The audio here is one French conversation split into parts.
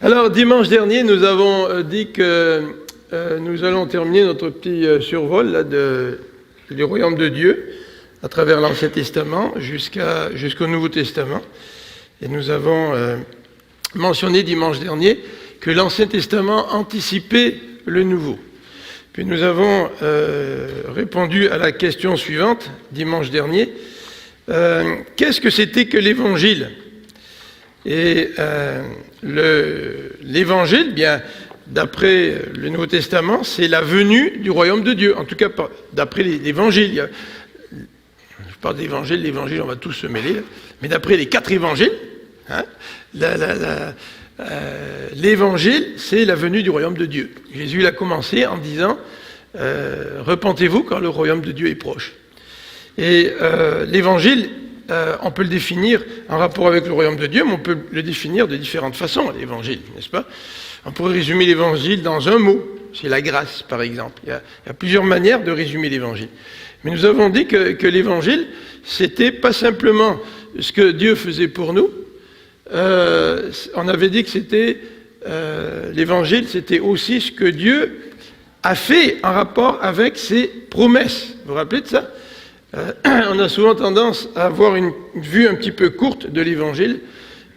Alors, dimanche dernier, nous avons dit que nous allons terminer notre petit survol là, du royaume de Dieu à travers l'Ancien Testament jusqu'au Nouveau Testament. Et nous avons mentionné dimanche dernier que l'Ancien Testament anticipait le Nouveau. Puis nous avons répondu à la question suivante dimanche dernier. Qu'est-ce que c'était que l'Évangile ? Et l'Évangile, bien, d'après le Nouveau Testament, c'est la venue du royaume de Dieu. En tout cas, d'après l'Évangile. Je parle d'Évangile, l'Évangile, on va tous se mêler. Mais d'après les 4 évangiles, hein, l'Évangile, c'est la venue du royaume de Dieu. Jésus l'a commencé en disant « Repentez-vous car le royaume de Dieu est proche ». Et l'Évangile, on peut le définir en rapport avec le royaume de Dieu, mais on peut le définir de différentes façons, l'Évangile, n'est-ce pas ? On pourrait résumer l'Évangile dans un mot, c'est la grâce, par exemple. Il y a plusieurs manières de résumer l'Évangile. Mais nous avons dit que l'Évangile, c'était pas simplement ce que Dieu faisait pour nous. On avait dit que c'était l'Évangile, c'était aussi ce que Dieu a fait en rapport avec ses promesses. Vous vous rappelez de ça ? On a souvent tendance à avoir une vue un petit peu courte de l'Évangile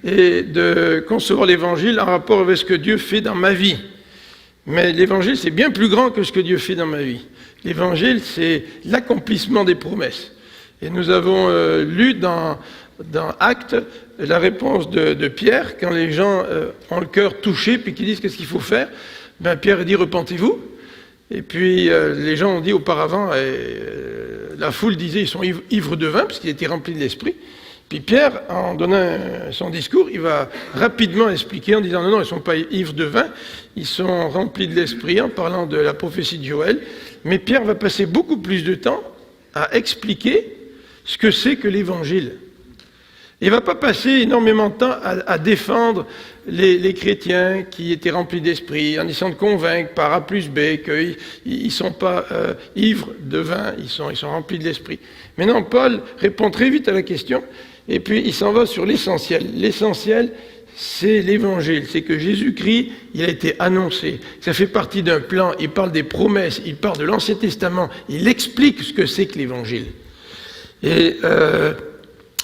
et de concevoir l'Évangile en rapport avec ce que Dieu fait dans ma vie. Mais l'Évangile, c'est bien plus grand que ce que Dieu fait dans ma vie. L'Évangile, c'est l'accomplissement des promesses. Et nous avons lu dans Actes la réponse de Pierre, quand les gens ont le cœur touché, puis qu'ils disent qu'est-ce qu'il faut faire. Ben, Pierre dit repentez-vous. Et puis les gens ont dit auparavant, la foule disait ils sont ivres de vin, parce qu'il était rempli de l'esprit. Puis Pierre, en donnant son discours, il va rapidement expliquer en disant non, ils ne sont pas ivres de vin, ils sont remplis de l'esprit en parlant de la prophétie de Joël. Mais Pierre va passer beaucoup plus de temps à expliquer ce que c'est que l'Évangile. Il ne va pas passer énormément de temps à défendre les chrétiens qui étaient remplis d'esprit, en essayant de convaincre par A plus B qu'ils ne sont pas ivres de vin, ils sont remplis de l'esprit. Mais non, Paul répond très vite à la question, et puis il s'en va sur l'essentiel. L'essentiel, c'est l'Évangile, c'est que Jésus-Christ, il a été annoncé. Ça fait partie d'un plan, il parle des promesses, il parle de l'Ancien Testament, il explique ce que c'est que l'Évangile. Et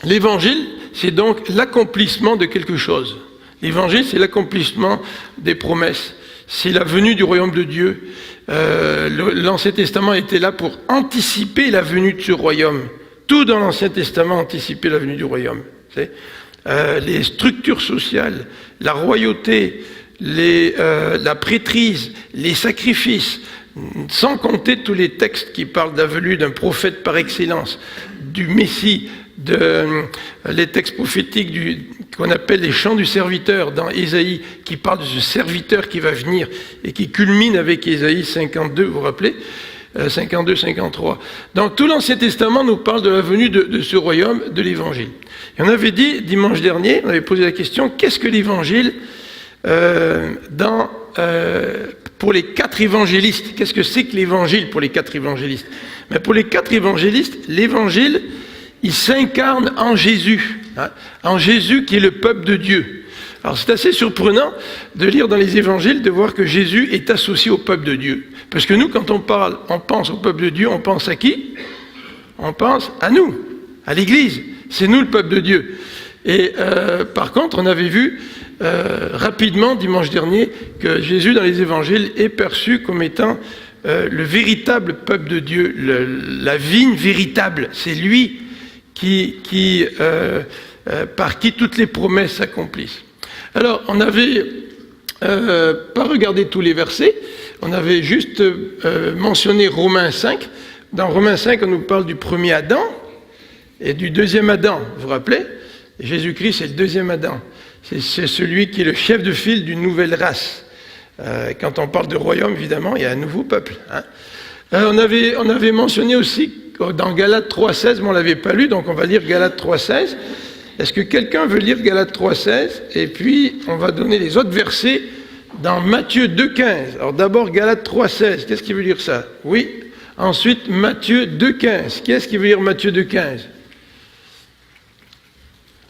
l'Évangile, c'est donc l'accomplissement de quelque chose. L'Évangile, c'est l'accomplissement des promesses. C'est la venue du royaume de Dieu. L'Ancien Testament était là pour anticiper la venue de ce royaume. Tout dans l'Ancien Testament anticipait la venue du royaume. Les structures sociales, la royauté, la prêtrise, les sacrifices, sans compter tous les textes qui parlent de la venue d'un prophète par excellence, du Messie, les textes prophétiques qu'on appelle les chants du serviteur dans Ésaïe, qui parlent de ce serviteur qui va venir et qui culmine avec Ésaïe 52, vous vous rappelez 52, 53. Donc tout l'Ancien Testament nous parle de la venue de ce royaume, de l'Évangile. Et on avait dit dimanche dernier, on avait posé la question, qu'est-ce que l'Évangile pour les 4 évangélistes? Qu'est-ce que c'est que l'Évangile pour les 4 évangélistes? Mais pour les 4 évangélistes, l'Évangile, il s'incarne en Jésus, hein, en Jésus qui est le peuple de Dieu. Alors c'est assez surprenant de lire dans les évangiles, de voir que Jésus est associé au peuple de Dieu. Parce que nous, quand on pense au peuple de Dieu, on pense à qui? On pense à nous, à l'Église. C'est nous le peuple de Dieu. Et par contre, on avait vu rapidement, dimanche dernier, que Jésus dans les évangiles est perçu comme étant le véritable peuple de Dieu, la vigne véritable. C'est lui par qui toutes les promesses s'accomplissent. Alors, on n'avait pas regardé tous les versets, on avait juste mentionné Romains 5. Dans Romains 5, on nous parle du premier Adam et du deuxième Adam, vous vous rappelez ? Jésus-Christ, c'est le deuxième Adam. C'est celui qui est le chef de file d'une nouvelle race. Quand on parle de royaume, évidemment, il y a un nouveau peuple. Hein. On avait mentionné aussi dans Galates 3,16, mais on ne l'avait pas lu, donc on va lire Galates 3,16. Est-ce que quelqu'un veut lire Galates 3,16? Et puis, on va donner les autres versets dans Matthieu 2,15. Alors d'abord, Galates 3,16. Qu'est-ce qui veut dire ça? Oui. Ensuite, Matthieu 2,15. Qu'est-ce qui veut dire Matthieu 2,15?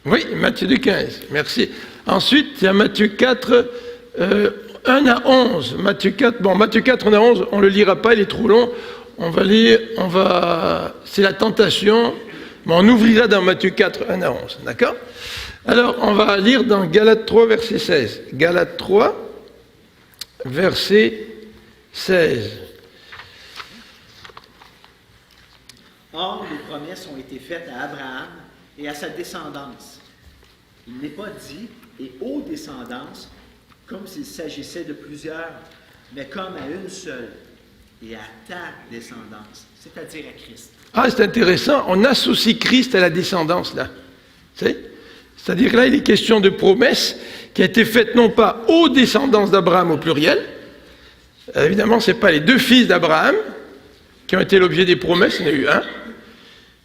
Oui, Matthieu 2,15. Merci. Ensuite, il y a Matthieu 4, 1 à 11, Matthieu 4, bon, Matthieu 4, 1 à 11, on ne le lira pas, il est trop long. C'est la tentation, mais on ouvrira dans Matthieu 4, 1 à 11, d'accord? Alors, on va lire dans Galates 3, verset 16. Galates 3, verset 16. Or, les promesses ont été faites à Abraham et à sa descendance. Il n'est pas dit « et aux descendances », comme s'il s'agissait de plusieurs, mais comme à une seule, et à ta descendance, c'est-à-dire à Christ. Ah, c'est intéressant, on associe Christ à la descendance, là. C'est-à-dire que là, il est question de promesse qui a été faite non pas aux descendances d'Abraham au pluriel, évidemment, ce n'est pas les deux fils d'Abraham qui ont été l'objet des promesses, il y en a eu un.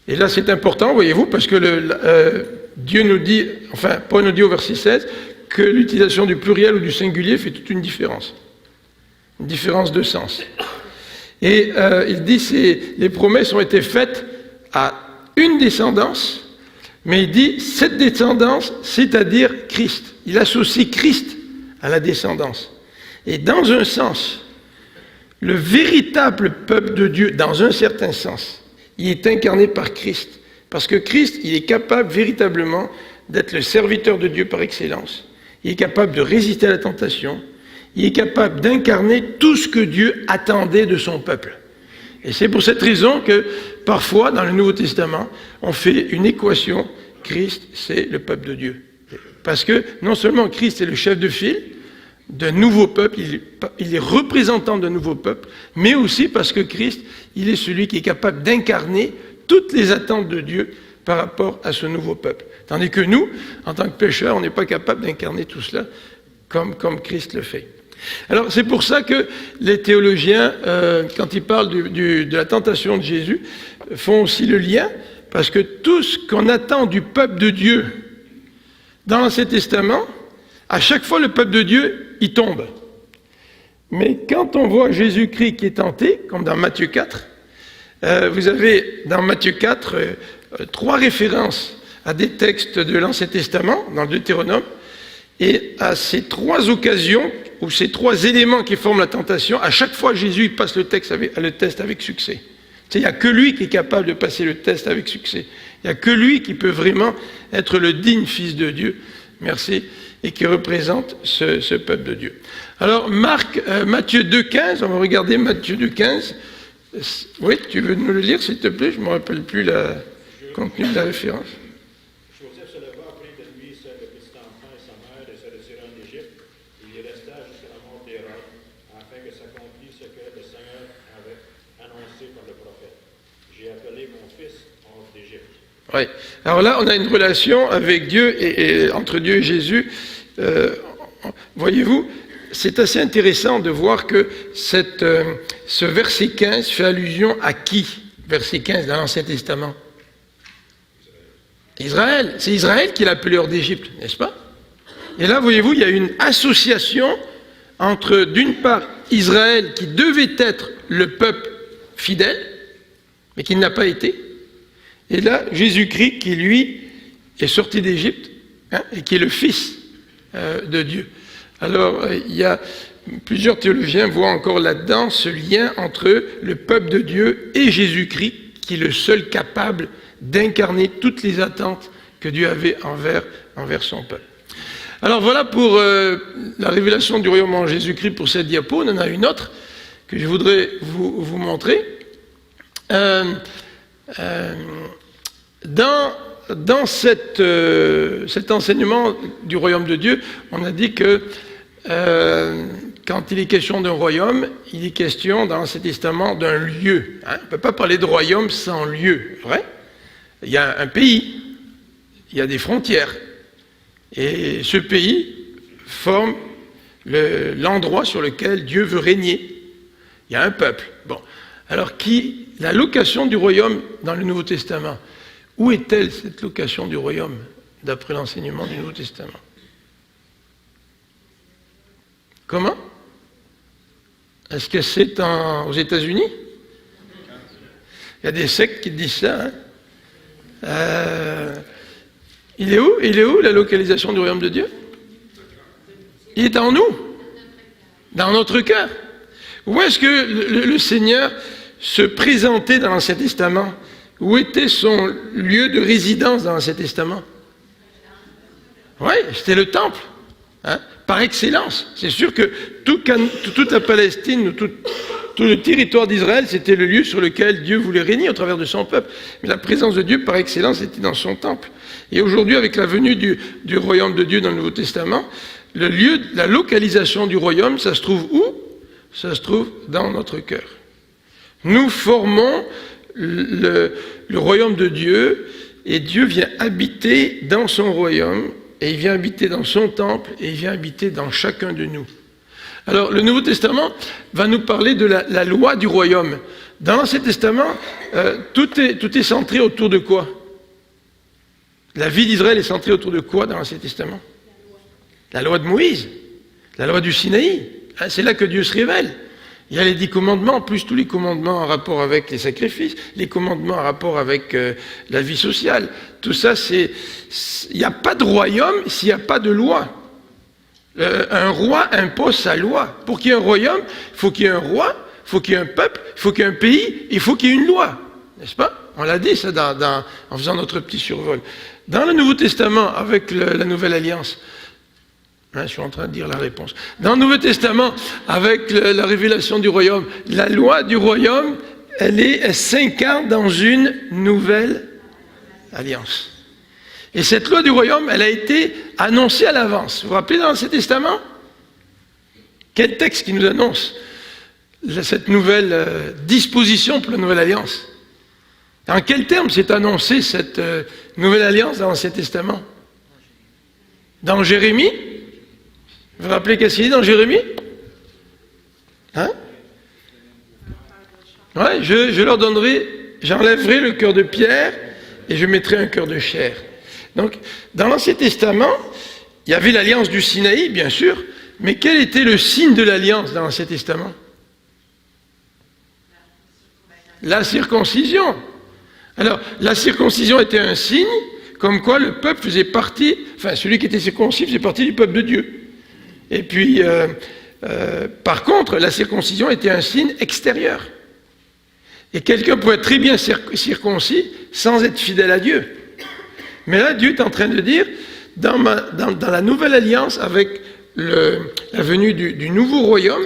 Et là, c'est important, voyez-vous, parce que Dieu nous dit, enfin, Paul nous dit au verset 16, que l'utilisation du pluriel ou du singulier fait toute une différence de sens. Et il dit que les promesses ont été faites à une descendance, mais il dit cette descendance, c'est-à-dire Christ. Il associe Christ à la descendance. Et dans un sens, le véritable peuple de Dieu, dans un certain sens, il est incarné par Christ. Parce que Christ, il est capable véritablement d'être le serviteur de Dieu par excellence. Il est capable de résister à la tentation. Il est capable d'incarner tout ce que Dieu attendait de son peuple. Et c'est pour cette raison que, parfois, dans le Nouveau Testament, on fait une équation. Christ, c'est le peuple de Dieu. Parce que, non seulement Christ est le chef de file d'un nouveau peuple, il est représentant d'un nouveau peuple, mais aussi parce que Christ, il est celui qui est capable d'incarner toutes les attentes de Dieu par rapport à ce nouveau peuple. Tandis que nous, en tant que pécheurs, on n'est pas capable d'incarner tout cela comme Christ le fait. Alors c'est pour ça que les théologiens, quand ils parlent de la tentation de Jésus, font aussi le lien, parce que tout ce qu'on attend du peuple de Dieu dans l'Ancien Testament, à chaque fois le peuple de Dieu, il tombe. Mais quand on voit Jésus-Christ qui est tenté, comme dans Matthieu 4, vous avez dans Matthieu 4 3 références à des textes de l'Ancien Testament, dans le Deutéronome, et à ces 3 occasions, ou ces 3 éléments qui forment la tentation, à chaque fois Jésus il passe le test avec succès. Il n'y a que lui qui est capable de passer le test avec succès. Il n'y a que lui qui peut vraiment être le digne fils de Dieu, merci, et qui représente ce peuple de Dieu. Alors Matthieu 2,15, on va regarder Matthieu 2,15. Oui, tu veux nous le lire s'il te plaît? Je ne me rappelle plus le contenu de la référence. Joseph se leva auprès de lui, seul le petit enfant et sa mère, et se retira en Égypte. Il y resta jusqu'à la mort d'Hérode, afin que s'accomplisse ce que le Seigneur avait annoncé par le prophète. J'ai appelé mon fils hors d'Égypte. Oui. Alors là, on a une relation avec Dieu et entre Dieu et Jésus. Voyez-vous, c'est assez intéressant de voir que ce verset 15 fait allusion à qui? Verset 15 dans l'Ancien Testament. Israël. C'est Israël qui l'a appelé hors d'Égypte, n'est-ce pas? Et là, voyez-vous, il y a une association entre, d'une part, Israël qui devait être le peuple fidèle, mais qui ne l'a pas été, et là, Jésus-Christ qui, lui, est sorti d'Égypte, et qui est le Fils de Dieu. Alors, il y a plusieurs théologiens voient encore là-dedans ce lien entre le peuple de Dieu et Jésus-Christ, qui est le seul capable d'incarner toutes les attentes que Dieu avait envers son peuple. Alors voilà pour la révélation du royaume en Jésus-Christ pour cette diapo. On en a une autre que je voudrais vous montrer. Dans cet enseignement du royaume de Dieu, on a dit que quand il est question d'un royaume, il est question dans l'Ancien Testament d'un lieu. On ne peut pas parler de royaume sans lieu, vrai? Il y a un pays, il y a des frontières, et ce pays forme l'endroit sur lequel Dieu veut régner. Il y a un peuple. Bon, alors la location du royaume dans le Nouveau Testament, où est-elle cette location du royaume d'après l'enseignement du Nouveau Testament? Comment? Est-ce que c'est aux États-Unis? Il y a des sectes qui disent ça. Il est où la localisation du royaume de Dieu? Il est en nous. Dans notre cœur. Où est-ce que le Seigneur se présentait dans l'Ancien Testament? Où était son lieu de résidence dans l'Ancien Testament? Oui, c'était le temple, hein, par excellence. C'est sûr que toute la Palestine, tout le territoire d'Israël, c'était le lieu sur lequel Dieu voulait régner au travers de son peuple. Mais la présence de Dieu, par excellence, était dans son temple. Et aujourd'hui, avec la venue du royaume de Dieu dans le Nouveau Testament, le lieu, la localisation du royaume, ça se trouve où? Ça se trouve dans notre cœur. Nous formons le royaume de Dieu, et Dieu vient habiter dans son royaume, et il vient habiter dans son temple, et il vient habiter dans chacun de nous. Alors, le Nouveau Testament va nous parler de la loi du royaume. Dans l'Ancien Testament, tout est centré autour de quoi? La vie d'Israël est centrée autour de quoi dans l'Ancien Testament? La loi de Moïse, la loi du Sinaï. Hein, c'est là que Dieu se révèle. Il y a les 10 commandements, plus tous les commandements en rapport avec les sacrifices, les commandements en rapport avec la vie sociale. Tout ça, il n'y a pas de royaume s'il n'y a pas de loi. Un roi impose sa loi. Pour qu'il y ait un royaume, il faut qu'il y ait un roi, il faut qu'il y ait un peuple, il faut qu'il y ait un pays, il faut qu'il y ait une loi. N'est-ce pas? On l'a dit ça en faisant notre petit survol. Dans le Nouveau Testament, avec la Nouvelle Alliance, je suis en train de dire la réponse. Dans le Nouveau Testament, avec la révélation du royaume, la loi du royaume, elle s'incarne dans une nouvelle alliance. Et cette loi du royaume, elle a été annoncée à l'avance. Vous vous rappelez dans l'Ancien Testament? Quel texte qui nous annonce cette nouvelle disposition pour la nouvelle alliance? En quels termes s'est annoncée cette nouvelle alliance dans l'Ancien Testament? Dans Jérémie? Vous vous rappelez qu'est-ce qu'il dit dans Jérémie? Hein? Ouais, je leur donnerai, j'enlèverai le cœur de pierre et je mettrai un cœur de chair. Donc, dans l'Ancien Testament, il y avait l'alliance du Sinaï, bien sûr, mais quel était le signe de l'alliance dans l'Ancien Testament? La circoncision. Alors, la circoncision était un signe, comme quoi le peuple faisait partie, enfin, celui qui était circoncis faisait partie du peuple de Dieu. Et puis, par contre, la circoncision était un signe extérieur. Et quelqu'un pouvait être très bien circoncis sans être fidèle à Dieu. Mais là, Dieu est en train de dire, dans la nouvelle alliance, avec la venue du nouveau royaume,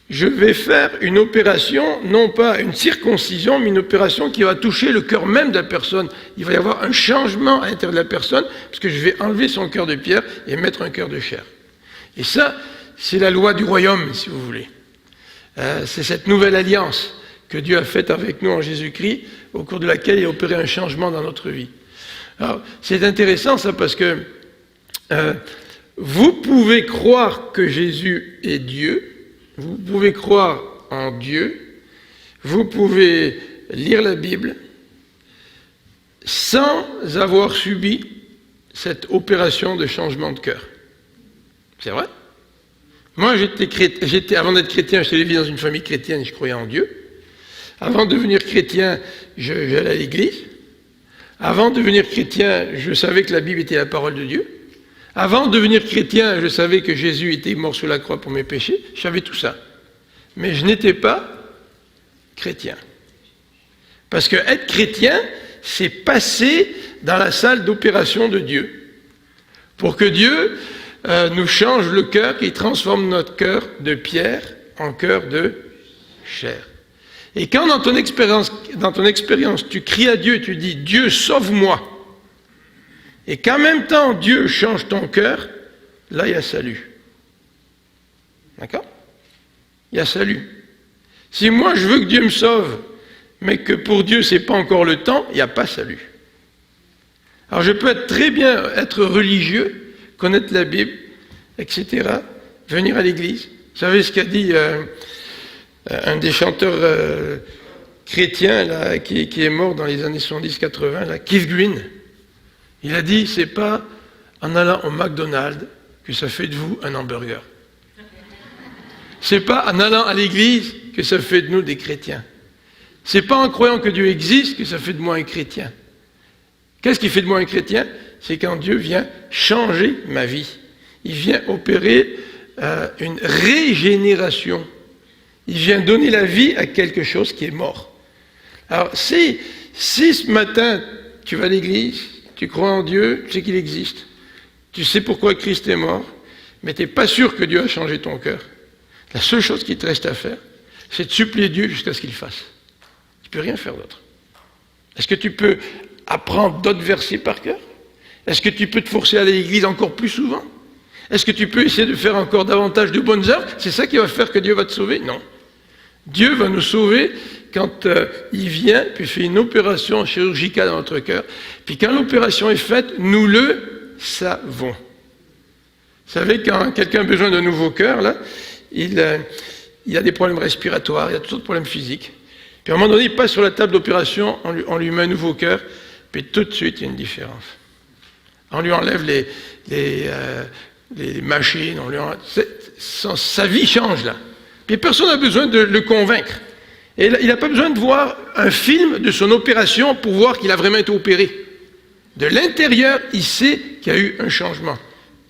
je vais faire une opération, non pas une circoncision, mais une opération qui va toucher le cœur même de la personne. Il va y avoir un changement à l'intérieur de la personne, parce que je vais enlever son cœur de pierre et mettre un cœur de chair. Et ça, c'est la loi du royaume, si vous voulez. C'est cette nouvelle alliance que Dieu a faite avec nous en Jésus-Christ, au cours de laquelle il a opéré un changement dans notre vie. Alors, c'est intéressant ça, parce que vous pouvez croire que Jésus est Dieu, vous pouvez croire en Dieu, vous pouvez lire la Bible, sans avoir subi cette opération de changement de cœur. C'est vrai? Moi, avant d'être chrétien, j'étais élevé dans une famille chrétienne et je croyais en Dieu. Avant de devenir chrétien, j'allais à l'église. Avant de devenir chrétien, je savais que la Bible était la parole de Dieu. Avant de devenir chrétien, je savais que Jésus était mort sur la croix pour mes péchés. Je savais tout ça. Mais je n'étais pas chrétien. Parce que être chrétien, c'est passer dans la salle d'opération de Dieu. Pour que Dieu nous change le cœur, qu'il transforme notre cœur de pierre en cœur de chair. Et quand dans ton expérience, tu cries à Dieu, tu dis « Dieu, sauve-moi », et qu'en même temps, Dieu change ton cœur, là, il y a salut. D'accord? Il y a salut. Si moi, je veux que Dieu me sauve, mais que pour Dieu, ce n'est pas encore le temps, il n'y a pas salut. Alors, je peux très bien être religieux, connaître la Bible, etc., venir à l'église. Vous savez ce qu'a dit un des chanteurs chrétiens là, qui est mort dans les années 70-80, là, Keith Green. Il a dit, c'est pas en allant au McDonald's que ça fait de vous un hamburger. C'est pas en allant à l'église que ça fait de nous des chrétiens. C'est pas en croyant que Dieu existe que ça fait de moi un chrétien. Qu'est-ce qui fait de moi un chrétien? C'est quand Dieu vient changer ma vie. Il vient opérer une régénération. Il vient donner la vie à quelque chose qui est mort. Alors, si ce matin, tu vas à l'église, tu crois en Dieu, tu sais qu'il existe, tu sais pourquoi Christ est mort, mais tu n'es pas sûr que Dieu a changé ton cœur, la seule chose qui te reste à faire, c'est de supplier Dieu jusqu'à ce qu'il fasse. Tu ne peux rien faire d'autre. Est-ce que tu peux apprendre d'autres versets par cœur? Est-ce que tu peux te forcer à aller à l'église encore plus souvent? Est-ce que tu peux essayer de faire encore davantage de bonnes œuvres? C'est ça qui va faire que Dieu va te sauver? Non. Dieu va nous sauver quand il vient, puis fait une opération chirurgicale dans notre cœur. Puis quand l'opération est faite, nous le savons. Vous savez, quand quelqu'un a besoin d'un nouveau cœur, là, il a des problèmes respiratoires, il a toutes sortes de problèmes physiques. Puis à un moment donné, il passe sur la table d'opération, on lui met un nouveau cœur, puis tout de suite, il y a une différence. On lui enlève les machines, sa vie change là. Puis personne n'a besoin de le convaincre. Et il n'a pas besoin de voir un film de son opération pour voir qu'il a vraiment été opéré. De l'intérieur, il sait qu'il y a eu un changement.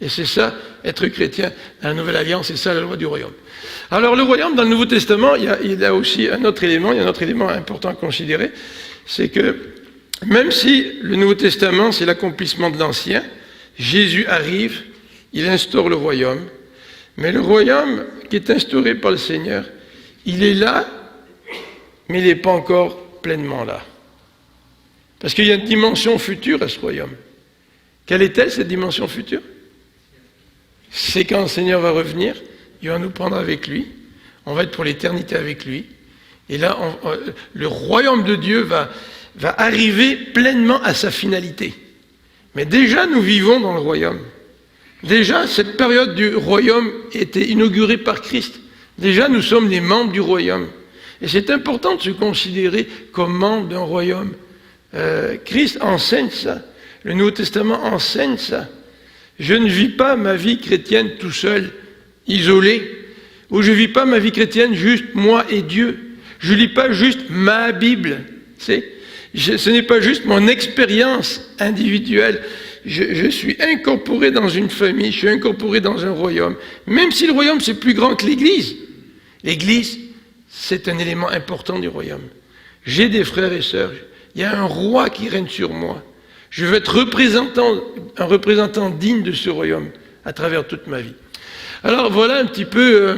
Et c'est ça, être chrétien dans la Nouvelle Alliance, c'est ça la loi du royaume. Alors le royaume, dans le Nouveau Testament, il y a aussi un autre élément important à considérer, c'est que même si le Nouveau Testament, c'est l'accomplissement de l'Ancien, Jésus arrive, il instaure le royaume, mais le royaume qui est instauré par le Seigneur, il est là, mais il n'est pas encore pleinement là. Parce qu'il y a une dimension future à ce royaume. Quelle est-elle, cette dimension future? C'est quand le Seigneur va revenir, il va nous prendre avec lui, on va être pour l'éternité avec lui, et là, le royaume de Dieu va arriver pleinement à sa finalité. Mais déjà, nous vivons dans le royaume. Déjà, cette période du royaume était inaugurée par Christ. Déjà, nous sommes les membres du royaume. Et c'est important de se considérer comme membre d'un royaume. Christ enseigne ça. Le Nouveau Testament enseigne ça. Je ne vis pas ma vie chrétienne tout seul, isolé, ou je ne vis pas ma vie chrétienne juste moi et Dieu. Je ne lis pas juste ma Bible. Ce n'est pas juste mon expérience individuelle. Je suis incorporé dans une famille, je suis incorporé dans un royaume. Même si le royaume, c'est plus grand que l'Église. L'Église, c'est un élément important du royaume. J'ai des frères et sœurs. Il y a un roi qui règne sur moi. Je veux être un représentant digne de ce royaume à travers toute ma vie. Alors voilà un petit peu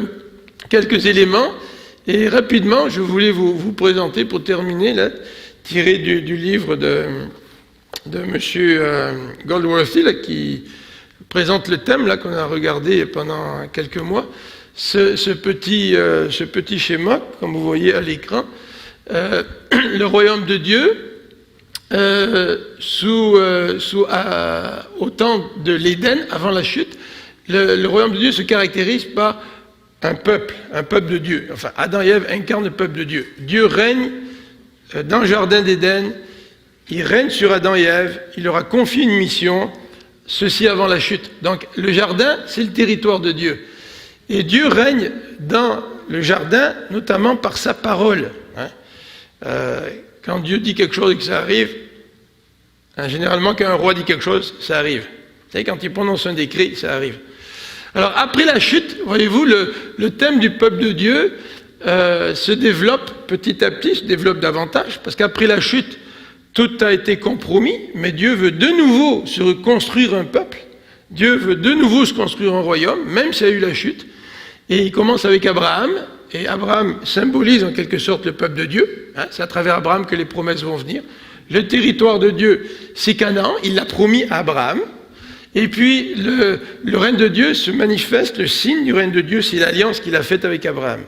quelques éléments. Et rapidement, je voulais vous présenter, pour terminer, là, tiré du livre de M. Goldworthy, là, qui présente le thème là qu'on a regardé pendant quelques mois. Ce petit schéma, comme vous voyez à l'écran, le royaume de Dieu, au temps de l'Éden, avant la chute, le royaume de Dieu se caractérise par un peuple de Dieu. Enfin, Adam et Ève incarnent le peuple de Dieu. Dieu règne dans le jardin d'Éden, il règne sur Adam et Ève, il leur a confié une mission, ceci avant la chute. Donc le jardin, c'est le territoire de Dieu. Et Dieu règne dans le jardin, notamment par sa parole. Quand Dieu dit quelque chose et que ça arrive, généralement quand un roi dit quelque chose, ça arrive. Vous savez, quand il prononce un décret, ça arrive. Alors après la chute, voyez-vous, le thème du peuple de Dieu se développe petit à petit, se développe davantage, parce qu'après la chute, tout a été compromis, mais Dieu veut de nouveau se reconstruire un peuple. Dieu veut de nouveau se construire un royaume, même s'il y a eu la chute. Et il commence avec Abraham, et Abraham symbolise en quelque sorte le peuple de Dieu. C'est à travers Abraham que les promesses vont venir. Le territoire de Dieu, c'est Canaan, il l'a promis à Abraham. Et puis le règne de Dieu se manifeste, le signe du règne de Dieu, c'est l'alliance qu'il a faite avec Abraham.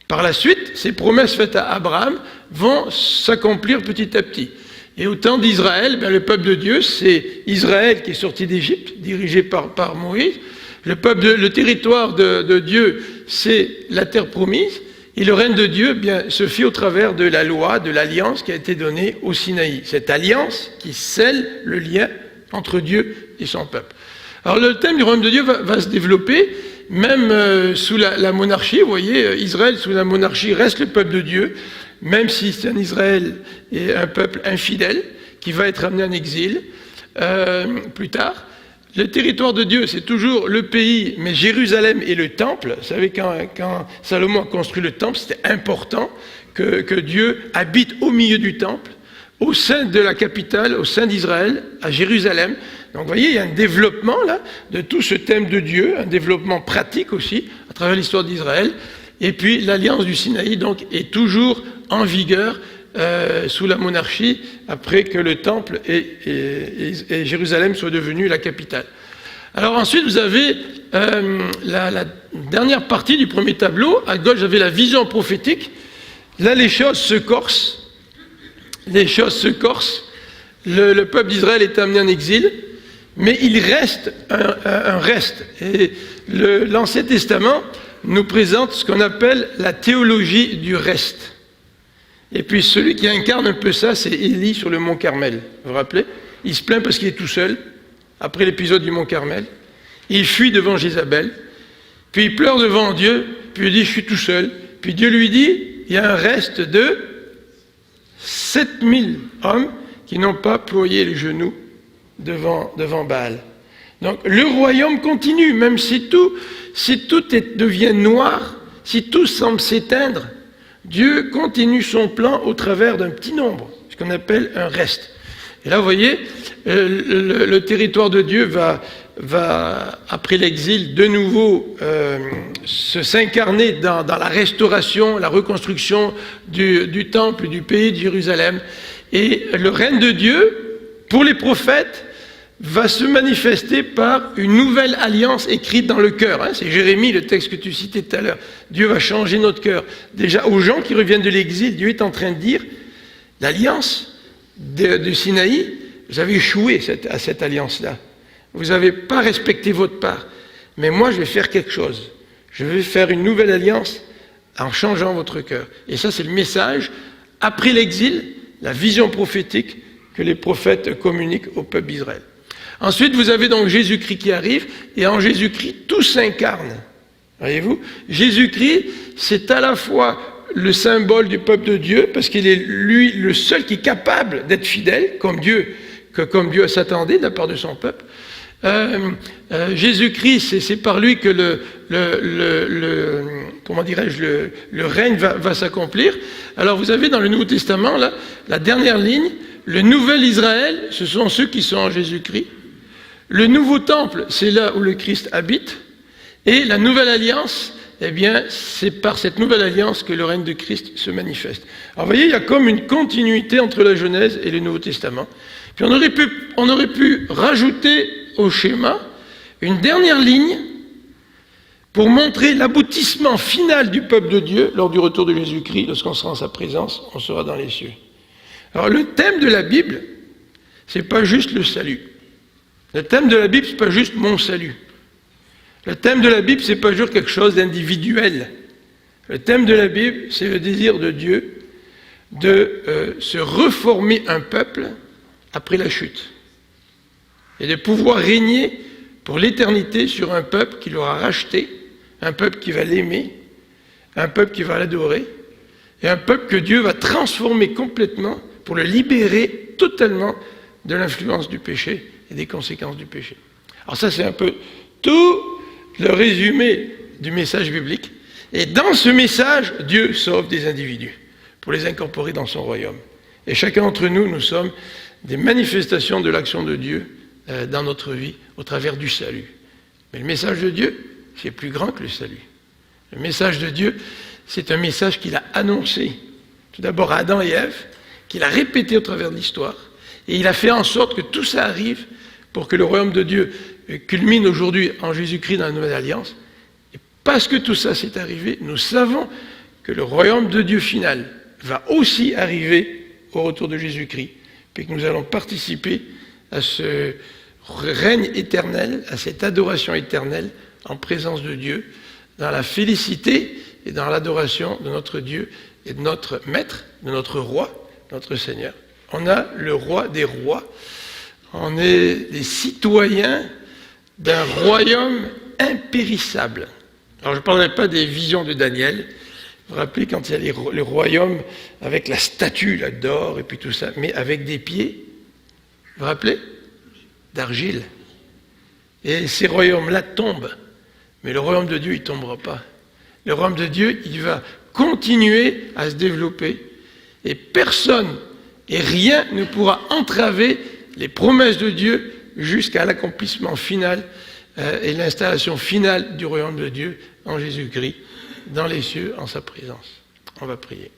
Par la suite, ces promesses faites à Abraham vont s'accomplir petit à petit. Et au temps d'Israël, le peuple de Dieu, c'est Israël qui est sorti d'Égypte, dirigé par Moïse. Le territoire de Dieu, c'est la terre promise. Et le règne de Dieu se fait au travers de la loi, de l'alliance qui a été donnée au Sinaï. Cette alliance qui scelle le lien entre Dieu et son peuple. Alors le thème du royaume de Dieu va se développer, même sous la monarchie. Vous voyez, Israël sous la monarchie reste le peuple de Dieu, même si c'est un Israël et un peuple infidèle qui va être amené en exil plus tard. le territoire de Dieu, c'est toujours le pays, mais Jérusalem et le temple. Vous savez, quand Salomon a construit le temple, c'était important que Dieu habite au milieu du temple, au sein de la capitale, au sein d'Israël, à Jérusalem. Donc vous voyez, il y a un développement là de tout ce thème de Dieu, un développement pratique aussi, à travers l'histoire d'Israël. Et puis l'alliance du Sinaï donc, est toujours en vigueur sous la monarchie, après que le temple et Jérusalem soient devenus la capitale. Alors ensuite, vous avez la dernière partie du premier tableau. À gauche, j'avais la vision prophétique. Là, les choses se corsent. Les choses se corsent. Le peuple d'Israël est amené en exil, mais il reste un reste. Et l'Ancien Testament nous présente ce qu'on appelle la théologie du reste. Et puis celui qui incarne un peu ça, c'est Élie sur le mont Carmel. Vous vous rappelez? Il se plaint parce qu'il est tout seul, après l'épisode du mont Carmel. Il fuit devant Jézabel, puis il pleure devant Dieu, puis il dit « je suis tout seul ». Puis Dieu lui dit « il y a un reste de 7000 hommes qui n'ont pas ployé les genoux devant Baal ». Donc le royaume continue, même si tout devient noir, si tout semble s'éteindre, Dieu continue son plan au travers d'un petit nombre, ce qu'on appelle un reste. Et là, vous voyez, le territoire de Dieu va après l'exil, de nouveau s'incarner dans la restauration, la reconstruction du temple, du pays de Jérusalem. Et le règne de Dieu, pour les prophètes, va se manifester par une nouvelle alliance écrite dans le cœur. C'est Jérémie, le texte que tu citais tout à l'heure. Dieu va changer notre cœur. Déjà, aux gens qui reviennent de l'exil, Dieu est en train de dire, l'alliance de Sinaï, vous avez échoué à cette alliance-là. Vous n'avez pas respecté votre part. Mais moi, je vais faire quelque chose. Je vais faire une nouvelle alliance en changeant votre cœur. Et ça, c'est le message, après l'exil, la vision prophétique que les prophètes communiquent au peuple d'Israël. Ensuite, vous avez donc Jésus-Christ qui arrive, et en Jésus-Christ, tout s'incarne. Voyez-vous? Jésus-Christ, c'est à la fois le symbole du peuple de Dieu, parce qu'il est lui le seul qui est capable d'être fidèle, comme Dieu s'attendait de la part de son peuple. Jésus-Christ, c'est par lui que le règne va s'accomplir. Alors vous avez dans le Nouveau Testament, là, la dernière ligne, le nouvel Israël, ce sont ceux qui sont en Jésus-Christ. Le nouveau temple, c'est là où le Christ habite. Et la nouvelle alliance, eh bien, c'est par cette nouvelle alliance que le règne de Christ se manifeste. Alors vous voyez, il y a comme une continuité entre la Genèse et le Nouveau Testament. Puis on aurait pu rajouter au schéma une dernière ligne pour montrer l'aboutissement final du peuple de Dieu lors du retour de Jésus-Christ. Lorsqu'on sera en sa présence, on sera dans les cieux. Alors le thème de la Bible, c'est pas juste le salut. Le thème de la Bible, c'est pas juste mon salut. Le thème de la Bible, c'est pas juste quelque chose d'individuel. Le thème de la Bible, c'est le désir de Dieu de se reformer un peuple après la chute et de pouvoir régner pour l'éternité sur un peuple qu'il aura racheté, un peuple qui va l'aimer, un peuple qui va l'adorer, et un peuple que Dieu va transformer complètement pour le libérer totalement de l'influence du péché et des conséquences du péché. Alors ça, c'est un peu tout le résumé du message biblique. Et dans ce message, Dieu sauve des individus pour les incorporer dans son royaume. Et chacun d'entre nous, nous sommes des manifestations de l'action de Dieu dans notre vie au travers du salut. Mais le message de Dieu, c'est plus grand que le salut. Le message de Dieu, c'est un message qu'il a annoncé, tout d'abord à Adam et Ève, qu'il a répété au travers de l'histoire, et il a fait en sorte que tout ça arrive pour que le royaume de Dieu culmine aujourd'hui en Jésus-Christ dans la Nouvelle Alliance. Et parce que tout ça s'est arrivé, nous savons que le royaume de Dieu final va aussi arriver au retour de Jésus-Christ, puis que nous allons participer à ce règne éternel, à cette adoration éternelle en présence de Dieu, dans la félicité et dans l'adoration de notre Dieu et de notre Maître, de notre Roi, notre Seigneur. On a le Roi des rois. On est des citoyens d'un royaume impérissable. Alors je ne parlerai pas des visions de Daniel. Vous vous rappelez quand il y a le royaume avec la statue là, d'or et puis tout ça, mais avec des pieds, vous vous rappelez, d'argile. Et ces royaumes-là tombent. Mais le royaume de Dieu, il ne tombera pas. Le royaume de Dieu, il va continuer à se développer. Et personne et rien ne pourra entraver les promesses de Dieu jusqu'à l'accomplissement final et l'installation finale du royaume de Dieu en Jésus-Christ, dans les cieux, en sa présence. On va prier.